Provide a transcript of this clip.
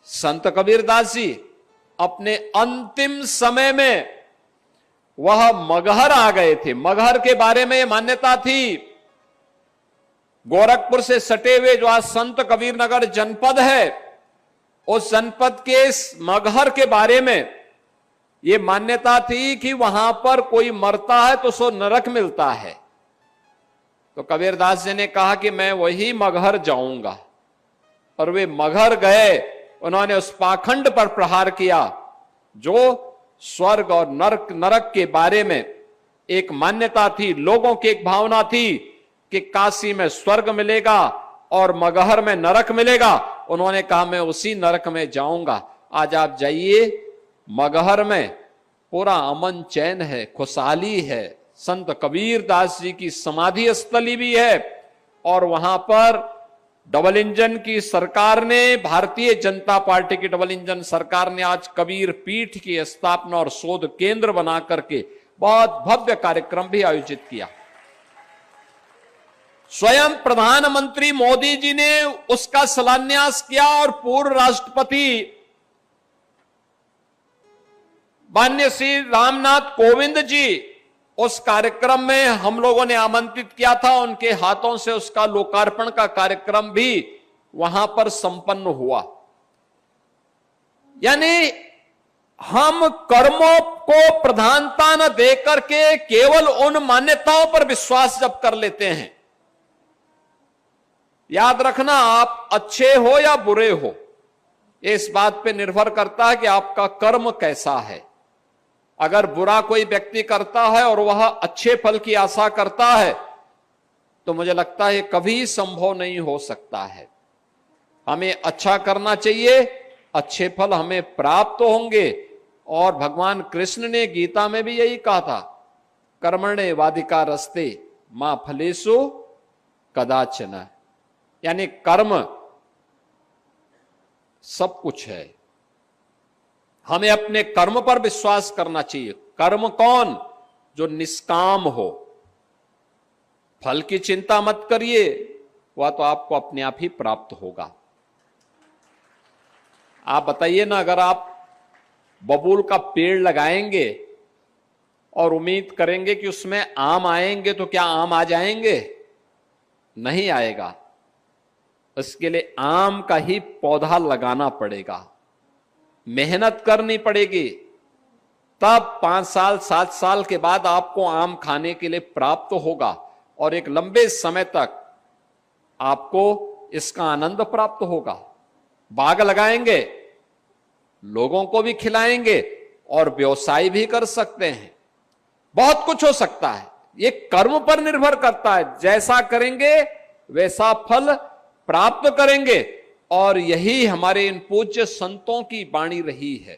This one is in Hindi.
संत कबीरदास जी अपने अंतिम समय में वह मगहर आ गए थे। मगहर के बारे में यह मान्यता थी, गोरखपुर से सटे हुए जो आज संत कबीरनगर जनपद है, उस जनपद के मगहर के बारे में यह मान्यता थी कि वहां पर कोई मरता है तो सो नरक मिलता है। तो कबीरदास जी ने कहा कि मैं वही मगहर जाऊंगा, और वे मगहर गए। उन्होंने उस पाखंड पर प्रहार किया जो स्वर्ग और नरक के बारे में एक मान्यता थी, लोगों की एक भावना थी कि काशी में स्वर्ग मिलेगा और मगहर में नरक मिलेगा। उन्होंने कहा मैं उसी नरक में जाऊंगा। आज आप जाइए, मगहर में पूरा अमन चैन है, खुशहाली है। संत कबीरदास जी की समाधि स्थली भी है, और वहां पर डबल इंजन की सरकार ने, भारतीय जनता पार्टी की डबल इंजन सरकार ने आज कबीर पीठ की स्थापना और शोध केंद्र बना करके बहुत भव्य कार्यक्रम भी आयोजित किया। स्वयं प्रधानमंत्री मोदी जी ने उसका शिलान्यास किया, और पूर्व राष्ट्रपति माननीय श्री रामनाथ कोविंद जी उस कार्यक्रम में हम लोगों ने आमंत्रित किया था। उनके हाथों से उसका लोकार्पण का कार्यक्रम भी वहां पर संपन्न हुआ। यानी हम कर्मों को प्रधानता न देकर के केवल उन मान्यताओं पर विश्वास जब कर लेते हैं, याद रखना आप अच्छे हो या बुरे हो, इस बात पे निर्भर करता है कि आपका कर्म कैसा है। अगर बुरा कोई व्यक्ति करता है और वह अच्छे फल की आशा करता है, तो मुझे लगता है कभी संभव नहीं हो सकता है। हमें अच्छा करना चाहिए, अच्छे फल हमें प्राप्त होंगे। और भगवान कृष्ण ने गीता में भी यही कहा था, कर्मणे वाधिकारस्ते मां फलेषु कदाचन। यानी कर्म सब कुछ है, हमें अपने कर्म पर विश्वास करना चाहिए। कर्म कौन? जो निष्काम हो। फल की चिंता मत करिए, वह तो आपको अपने आप ही प्राप्त होगा। आप बताइए ना, अगर आप बबूल का पेड़ लगाएंगे और उम्मीद करेंगे कि उसमें आम आएंगे, तो क्या आम आ जाएंगे? नहीं आएगा। इसके लिए आम का ही पौधा लगाना पड़ेगा, मेहनत करनी पड़ेगी, तब 5 साल 7 साल के बाद आपको आम खाने के लिए प्राप्त होगा, और एक लंबे समय तक आपको इसका आनंद प्राप्त होगा। बाग लगाएंगे, लोगों को भी खिलाएंगे और व्यवसाय भी कर सकते हैं। बहुत कुछ हो सकता है। ये कर्म पर निर्भर करता है, जैसा करेंगे वैसा फल प्राप्त करेंगे। और यही हमारे इन पूज्य संतों की वाणी रही है।